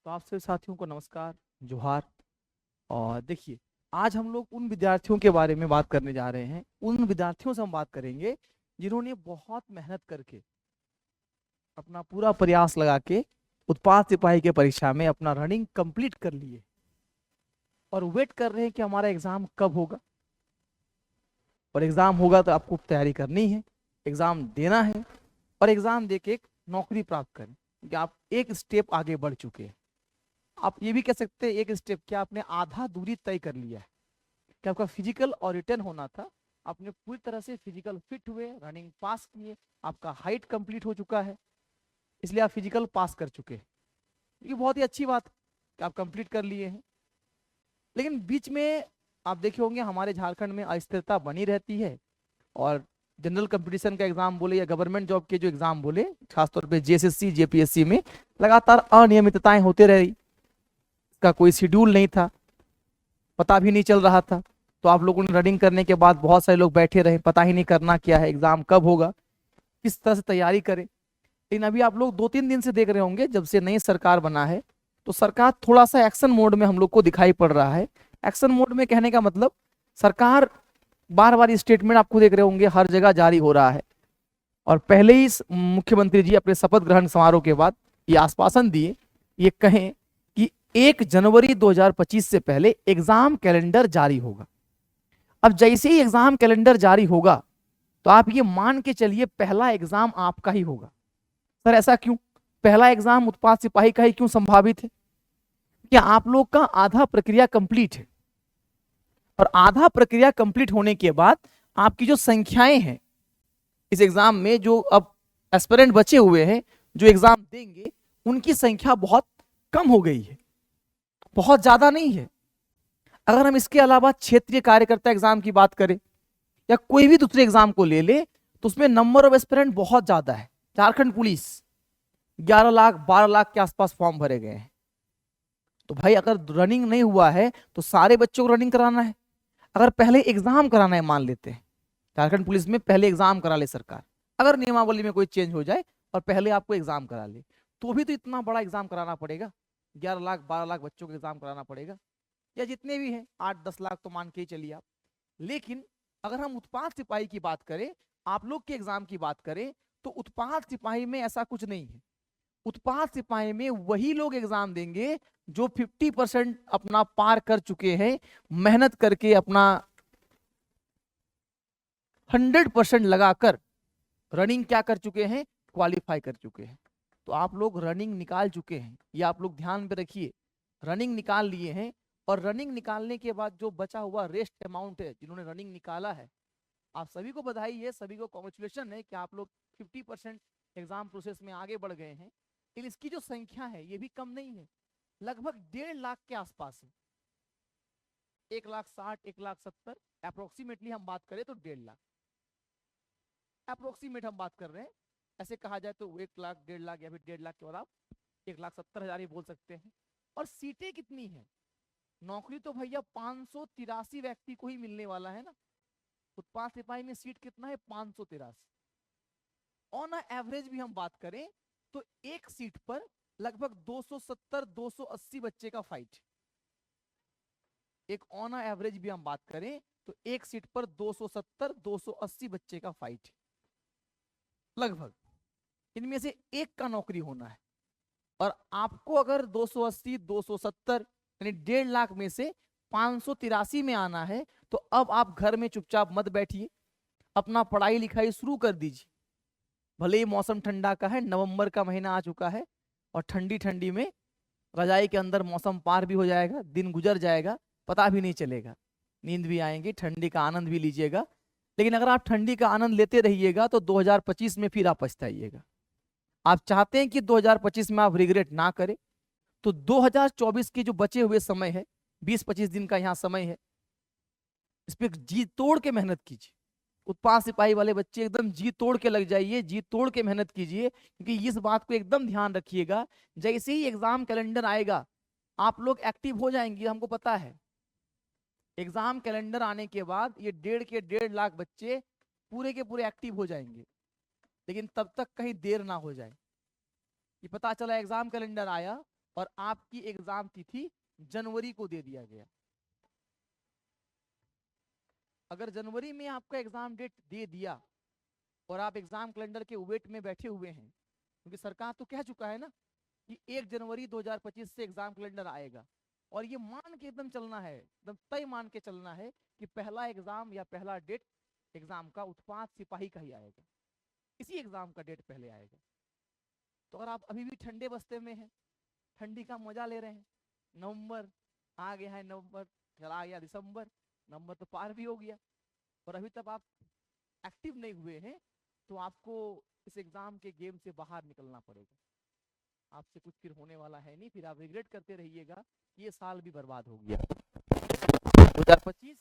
तो आप सभी साथियों को नमस्कार, जोहार। और देखिए, आज हम लोग उन विद्यार्थियों के बारे में बात करने जा रहे हैं। उन विद्यार्थियों से हम बात करेंगे जिन्होंने बहुत मेहनत करके, अपना पूरा प्रयास लगा के उत्पाद सिपाही के परीक्षा में अपना रनिंग कंप्लीट कर लिए और वेट कर रहे हैं कि हमारा एग्जाम कब होगा। और एग्जाम होगा तो आपको तैयारी करनी है, एग्जाम देना है और एग्जाम दे के एक नौकरी प्राप्त करें, कि आप एक स्टेप आगे बढ़ चुके हैं। आप ये भी कह सकते हैं एक स्टेप क्या, आपने आधा दूरी तय कर लिया है। कि आपका फिजिकल और रिटर्न होना था, आपने पूरी तरह से फिजिकल फिट हुए, रनिंग पास किए, आपका हाइट कंप्लीट हो चुका है, इसलिए आप फिजिकल पास कर चुके हैं। ये बहुत ही अच्छी बात है कि आप कंप्लीट कर लिए हैं। लेकिन बीच में आप देखे होंगे हमारे झारखंड में अस्थिरता बनी रहती है। और जनरल कंपटीशन का एग्जाम बोले या गवर्नमेंट जॉब के जो एग्जाम बोले, खासतौर पे जेएसएससी जेपीएससी में लगातार अनियमितताएं होते रही। इसका कोई शेड्यूल नहीं था, पता भी नहीं चल रहा था। तो आप लोगों ने रनिंग करने के बाद बहुत सारे लोग बैठे रहे, पता ही नहीं करना क्या है, एग्जाम कब होगा, किस तरह से तैयारी करें। लेकिन अभी आप लोग 2-3 दिन से देख रहे होंगे, जब से नई सरकार बना है तो सरकार थोड़ा सा एक्शन मोड में हम लोग को दिखाई पड़ रहा है। एक्शन मोड में कहने का मतलब, सरकार बार बार स्टेटमेंट आपको देख रहे होंगे हर जगह जारी हो रहा है। और पहले ही मुख्यमंत्री जी अपने शपथ ग्रहण समारोह के बाद ये आश्वासन दिए, ये कहें कि 1 जनवरी 2025 से पहले एग्जाम कैलेंडर जारी होगा। अब जैसे ही एग्जाम कैलेंडर जारी होगा तो आप ये मान के चलिए पहला एग्जाम आपका ही होगा। सर ऐसा क्यों? पहला एग्जाम उत्पाद सिपाही का ही क्यों संभावित है? कि आप लोग का आधा प्रक्रिया कंप्लीट है और आधा प्रक्रिया कंप्लीट होने के बाद आपकी जो संख्याएं हैं इस एग्जाम में, जो अब एस्पिरेंट बचे हुए हैं जो एग्जाम देंगे, उनकी संख्या बहुत कम हो गई है, बहुत ज्यादा नहीं है। अगर हम इसके अलावा क्षेत्रीय कार्यकर्ता एग्जाम की बात करें या कोई भी दूसरे एग्जाम को ले ले, तो उसमें नंबर ऑफ एस्पिरेंट बहुत ज्यादा है। झारखंड पुलिस 11 लाख 12 लाख के आसपास फॉर्म भरे गए हैं। तो भाई अगर रनिंग नहीं हुआ है तो सारे बच्चों को रनिंग कराना है। अगर पहले एग्जाम कराना है, मान लेते हैं झारखंड पुलिस में पहले एग्जाम करा ले सरकार, अगर नियमावली में कोई चेंज हो जाए और पहले आपको एग्जाम करा ले, तो भी तो इतना बड़ा एग्जाम कराना पड़ेगा। 11 लाख 12 लाख बच्चों को एग्जाम कराना पड़ेगा, या जितने भी हैं 8-10 लाख तो मान के ही चलिए आप। लेकिन अगर हम उत्पाद सिपाही की बात करें, आप लोग के एग्जाम की बात करें, तो उत्पाद सिपाही में ऐसा कुछ नहीं है। उत्पाद सिपाही में वही लोग एग्जाम देंगे जो 50% अपना पार कर चुके हैं, मेहनत करके अपना 100% लगाकर रनिंग क्या कर चुके हैं, क्वालिफाई कर चुके हैं। तो आप लोग रनिंग निकाल चुके हैं, ये आप लोग ध्यान में रखिए। रनिंग निकाल लिए हैं और रनिंग निकालने के बाद जो बचा हुआ रेस्ट अमाउंट है, जिन्होंने रनिंग निकाला है, आप सभी को बधाई है, सभी को कॉन्ग्रेचुलेशन है कि आप लोग 50% एग्जाम प्रोसेस में आगे बढ़ गए हैं। लेकिन इसकी जो संख्या है ये भी कम नहीं है, लगभग 1.5 लाख के आसपास है। 1,60,000 1,70,000 अप्रोक्सीमेटली हम बात करें तो 1.5 लाख अप्रोक्सीमेट हम बात कर रहे हैं। ऐसे कहा जाए तो 1 लाख 1.5 लाख या फिर 1.5 लाख के बाद आप 1,70,000 ही बोल सकते हैं। और सीटें कितनी है? नौकरी तो भैया 583 व्यक्ति को ही मिलने वाला है ना। उत्पाद सिपाही में सीट कितना है? 583। ऑन एवरेज भी हम बात करें तो एक सीट पर लगभग 270-280 बच्चे का फाइट। एक ऑन एवरेज भी हम बात करें तो एक सीट पर 270-280 बच्चे का फाइट लगभग। इनमें से एक का नौकरी होना है। और आपको अगर 280 270 यानी 1.5 लाख में से 583 में आना है, तो अब आप घर में चुपचाप मत बैठिए, अपना पढ़ाई लिखाई शुरू कर दीजिए। भले ही मौसम ठंडा का है, नवंबर का महीना आ चुका है और ठंडी ठंडी में रजाई के अंदर मौसम पार भी हो जाएगा, दिन गुजर जाएगा, पता भी नहीं चलेगा, नींद भी आएंगी, ठंडी का आनंद भी लीजिएगा। लेकिन अगर आप ठंडी का आनंद लेते रहिएगा तो 2025 में फिर आप पछताइएगा। आप चाहते हैं कि 2025 में आप रिग्रेट ना करें, तो 2024 के जो बचे हुए समय है, 20-25 दिन का यहाँ समय है, इस पर जी तोड़ के मेहनत कीजिए। उत्पाद सिपाही वाले बच्चे एकदम जी तोड़ के लग जाइए, जी तोड़ के मेहनत कीजिए, क्योंकि इस बात को एकदम ध्यान रखिएगा, जैसे ही एग्जाम कैलेंडर आएगा आप लोग एक्टिव हो जाएंगे, हमको पता है। एग्जाम कैलेंडर आने के बाद ये 1.5 बच्चे पूरे के पूरे एक्टिव हो जाएंगे। लेकिन तब तक कहीं देर ना हो जाए। ये पता चला एग्जाम कैलेंडर आया और आपकी एग्जाम तिथि जनवरी को दे दिया गया। अगर जनवरी में आपका एग्जाम डेट दे दिया और आप एग्जाम कैलेंडर के वेट में बैठे हुए हैं, क्योंकि सरकार तो कह चुका है ना कि 1 जनवरी 2025 से एग्जाम कैलेंडर आएगा, और ये मान के एकदम चलना है, एकदम तय मान के चलना है कि पहला एग्जाम या पहला डेट एग्जाम का उत्पाद सिपाही का ही आएगा, इसी एग्जाम का डेट पहले आएगा। तो अगर आप अभी भी ठंडे बस्ते में हैं, ठंडी का मजा ले रहे हैं, नवंबर आ गया है, नवंबर चला गया, दिसंबर, नवंबर तो पार भी हो गया, और अभी तक आप एक्टिव नहीं हुए हैं, तो आपको इस एग्जाम के गेम से बाहर निकलना पड़ेगा। आपसे कुछ फिर होने वाला है नहीं, फिर आप रिग्रेट करते रहिएगा कि ये साल भी बर्बाद हो गया। 2025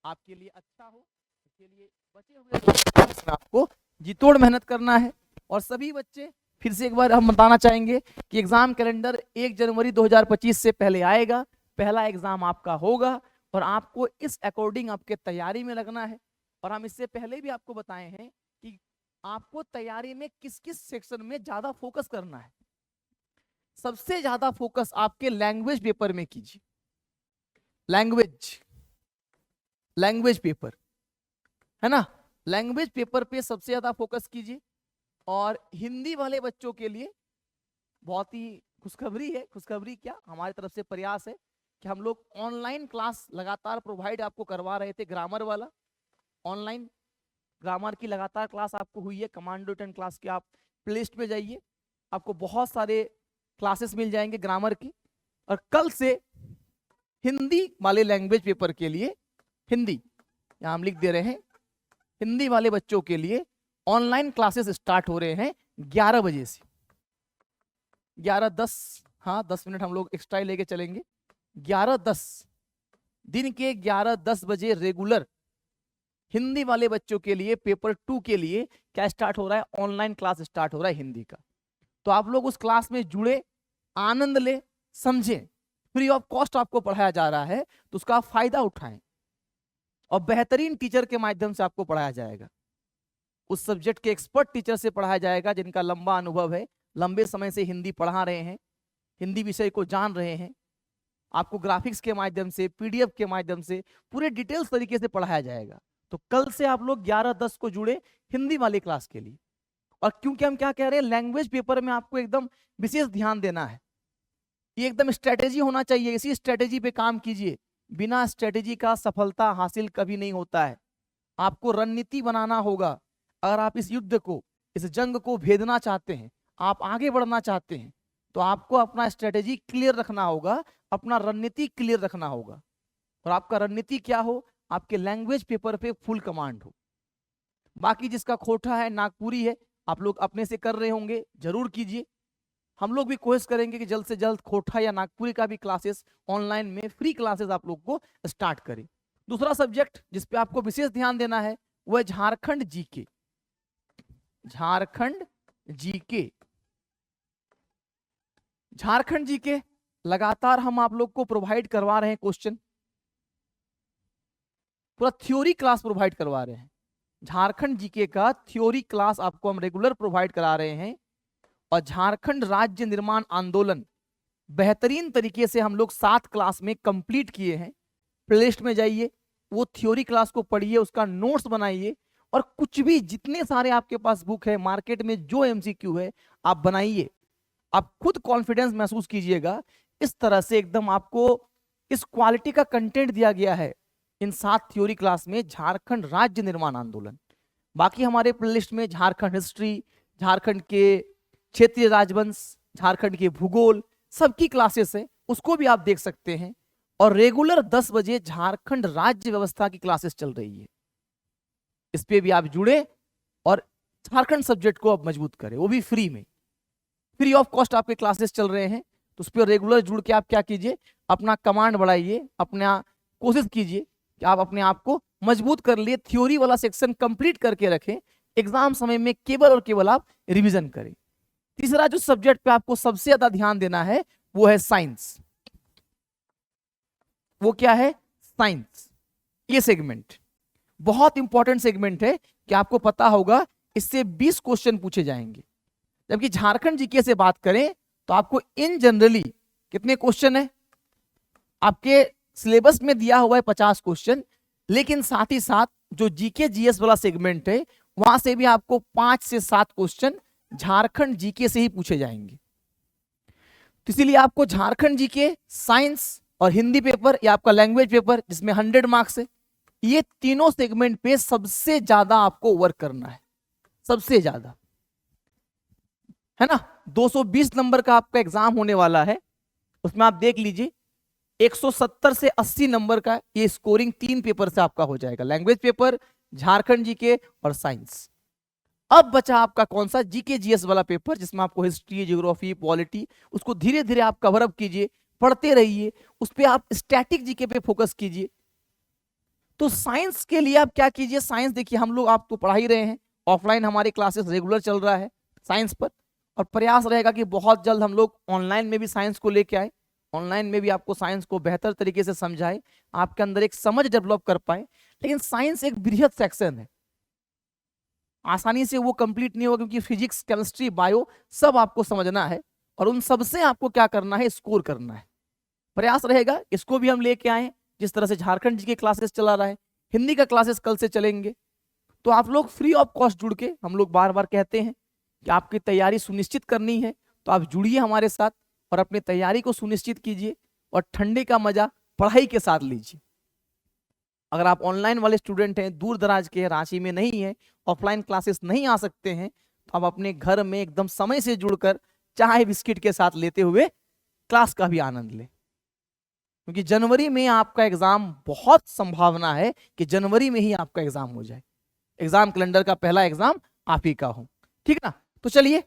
आपके लिए अच्छा हो, इसके लिए बचे हुए 2025 में आपको जी तोड़ मेहनत करना है। और सभी बच्चे, फिर से एक बार हम बताना चाहेंगे कि एग्जाम कैलेंडर 1 जनवरी 2025 से पहले आएगा, पहला एग्जाम आपका होगा, और आपको इस अकॉर्डिंग आपके तैयारी में लगना है। और हम इससे पहले भी आपको बताए हैं कि आपको तैयारी में किस किस सेक्शन में ज्यादा फोकस करना है। सबसे ज्यादा फोकस आपके लैंग्वेज पेपर में कीजिए, लैंग्वेज पेपर है ना, लैंग्वेज पेपर पे सबसे ज्यादा फोकस कीजिए। और हिंदी वाले बच्चों के लिए बहुत ही खुशखबरी है, खुशखबरी क्या, हमारी तरफ से प्रयास है कि हम लोग ऑनलाइन क्लास लगातार प्रोवाइड आपको करवा रहे थे। ग्रामर वाला ऑनलाइन ग्रामर की लगातार क्लास आपको हुई है, कमांडो 10 क्लास के, आप प्लेलिस्ट में जाइए, आपको बहुत सारे क्लासेस मिल जाएंगे ग्रामर की। और कल से हिंदी वाले लैंग्वेज पेपर के लिए, हिंदी यहां हम लिख दे रहे हैं, हिंदी वाले बच्चों के लिए ऑनलाइन क्लासेस स्टार्ट हो रहे हैं 11 बजे से, 11:10, हाँ 10 मिनट हम लोग एक्स्ट्रा लेके चलेंगे। 11:10 दिन के 11:10 बजे रेगुलर हिंदी वाले बच्चों के लिए पेपर 2 के लिए क्या स्टार्ट हो रहा है, ऑनलाइन क्लास स्टार्ट हो रहा है हिंदी का। तो आप लोग उस क्लास में जुड़े, आनंद ले, समझें, फ्री ऑफ कॉस्ट आपको पढ़ाया जा रहा है, तो उसका फायदा उठाएं, और बेहतरीन टीचर के माध्यम से आपको पढ़ाया जाएगा, उस सब्जेक्ट के एक्सपर्ट टीचर से पढ़ाया जाएगा जिनका लंबा अनुभव है, लंबे समय से हिंदी पढ़ा रहे हैं, हिंदी विषय को जान रहे हैं। आपको ग्राफिक्स के माध्यम से, पीडीएफ के माध्यम से पूरे डिटेल्स तरीके से पढ़ाया जाएगा। तो कल से आप लोग 11:10 को जुड़े हिंदी वाली क्लास के लिए। और क्योंकि हम क्या कह रहे हैं, लैंग्वेज पेपर में आपको एकदम विशेष ध्यान देना है, ये एकदम स्ट्रेटेजी होना चाहिए, इसी स्ट्रेटेजी पे काम कीजिए। बिना स्ट्रेटेजी का सफलता हासिल कभी नहीं होता है, आपको रणनीति बनाना होगा। अगर आप इस युद्ध को, इस जंग को भेदना चाहते हैं, आप आगे बढ़ना चाहते हैं, तो आपको अपना स्ट्रेटेजी क्लियर रखना होगा, अपना रणनीति क्लियर रखना होगा। और आपका रणनीति क्या हो, आपके लैंग्वेज पेपर पे फुल कमांड हो। बाकी जिसका खोटा है, नागपुरी है, आप लोग अपने से कर रहे होंगे, जरूर कीजिए। हम लोग भी कोशिश करेंगे कि जल्द से जल्द खोटा या नागपुरी का भी क्लासेस ऑनलाइन में फ्री क्लासेस आप लोग को स्टार्ट करें। दूसरा सब्जेक्ट जिस पे आपको विशेष ध्यान देना है वो है Jharkhand GK. Jharkhand GK, Jharkhand GK लगातार हम आप लोग को प्रोवाइड करवा रहे हैं क्वेश्चन, पूरा थ्योरी क्लास प्रोवाइड करवा रहे हैं। झारखंड जीके का थ्योरी क्लास आपको हम रेगुलर प्रोवाइड करा रहे हैं। और झारखंड राज्य निर्माण आंदोलन बेहतरीन तरीके से हम लोग 7 क्लास में कंप्लीट किए हैं। प्लेलिस्ट में जाइए, वो थ्योरी क्लास को पढ़िए, उसका नोट्स बनाइए, और कुछ भी जितने सारे आपके पास बुक है, मार्केट में जो एमसीक्यू है आप बनाइए। आप खुद कॉन्फिडेंस महसूस कीजिएगा, इस तरह से एकदम आपको इस क्वालिटी का कंटेंट दिया गया है इन 7 थ्योरी क्लास में। झारखंड राज्य निर्माण आंदोलन, बाकी हमारे प्लेलिस्ट में झारखंड हिस्ट्री, झारखंड के क्षेत्रीय राजवंश, झारखंड के भूगोल, सबकी क्लासेस है, उसको भी आप देख सकते हैं। और रेगुलर 10 बजे झारखंड राज्य व्यवस्था की क्लासेस चल रही है, इस पे भी आप जुड़े और झारखंड सब्जेक्ट को आप मजबूत करें, वो भी फ्री में, फ्री ऑफ कॉस्ट आपके क्लासेस चल रहे हैं। तो उस पर रेगुलर जुड़ के आप क्या कीजिए, अपना कमांड बढ़ाइए, अपना कोशिश कीजिए कि आप अपने आप को मजबूत कर लिए, थ्योरी वाला सेक्शन कंप्लीट करके रखें, एग्जाम समय में केवल और केवल आप रिवीजन करें। तीसरा जो सब्जेक्ट पे आपको सबसे ज्यादा ध्यान देना है वो है साइंस। वो क्या है, साइंस। ये सेगमेंट बहुत इंपॉर्टेंट सेगमेंट है कि आपको पता होगा इससे 20 क्वेश्चन पूछे जाएंगे। जबकि झारखंड जीके से बात करें तो आपको इन जनरली कितने क्वेश्चन है आपके सिलेबस में दिया हुआ है 50 क्वेश्चन, लेकिन साथ ही साथ जो जीके जीएस वाला सेगमेंट है वहां से भी आपको 5 से 7 क्वेश्चन झारखंड जीके से ही पूछे जाएंगे। तो इसीलिए आपको झारखंड जीके, साइंस और हिंदी पेपर या आपका लैंग्वेज पेपर जिसमें 100 मार्क्स है, ये तीनों सेगमेंट पे सबसे ज्यादा आपको वर्क करना है, सबसे ज्यादा, है ना। 220 नंबर का आपका एग्जाम होने वाला है, उसमें आप देख लीजिए 170 से 80 नंबर का ये स्कोरिंग 3 पेपर से आपका हो जाएगा, लैंग्वेज पेपर, झारखंड जीके और साइंस। अब बचा आपका कौन सा, जीके जीएस वाला पेपर, जिसमें आपको हिस्ट्री, ज्योग्राफी, पॉलिटी, उसको धीरे धीरे आप कवर अप कीजिए, पढ़ते रहिए, उस पर आप स्टैटिक जीके पे फोकस कीजिए। तो साइंस के लिए आप क्या कीजिए, साइंस देखिए हम लोग आपको पढ़ा ही रहे हैं, ऑफलाइन हमारे क्लासेस रेगुलर चल रहा है साइंस पर, और प्रयास रहेगा कि बहुत जल्द हम लोग ऑनलाइन में भी साइंस को लेके आए, ऑनलाइन में भी आपको साइंस को बेहतर तरीके से समझाए, आपके अंदर एक समझ डेवलप कर पाए। लेकिन साइंस एक बृहद सेक्शन है, आसानी से वो कंप्लीट नहीं होगा, क्योंकि फिजिक्स, केमिस्ट्री, बायो सब आपको समझना है, और उन सब से आपको क्या करना है, स्कोर करना है। प्रयास रहेगा इसको भी हम लेके आए, जिस तरह से झारखंड जी के क्लासेस चला रहा है, हिंदी का क्लासेस कल से चलेंगे। तो आप लोग फ्री ऑफ कॉस्ट जुड़ के, हम लोग बार बार कहते हैं कि आपकी तैयारी सुनिश्चित करनी है, तो आप जुड़िए हमारे साथ और अपनी तैयारी को सुनिश्चित कीजिए, और ठंडे का मजा पढ़ाई के साथ लीजिए। अगर आप ऑनलाइन वाले स्टूडेंट हैं, दूर दराज के, रांची में नहीं है, ऑफलाइन क्लासेस नहीं आ सकते हैं, तो आप अपने घर में एकदम समय से जुड़कर चाय बिस्किट के साथ लेते हुए क्लास का भी आनंद लें, क्योंकि जनवरी में आपका एग्जाम, बहुत संभावना है कि जनवरी में ही आपका एग्जाम हो जाए, एग्जाम कैलेंडर का पहला एग्जाम आप ही का हो, ठीक ना। तो चलिए,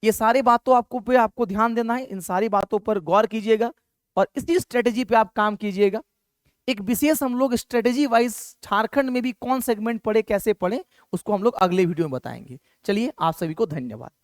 ये सारी बातों आपको ध्यान देना है, इन सारी बातों पर गौर कीजिएगा और इसी स्ट्रेटेजी पे आप काम कीजिएगा। एक विशेष हम लोग स्ट्रेटेजी वाइज झारखंड में भी कौन सेगमेंट पढ़े, कैसे पढ़े, उसको हम लोग अगले वीडियो में बताएंगे। चलिए, आप सभी को धन्यवाद।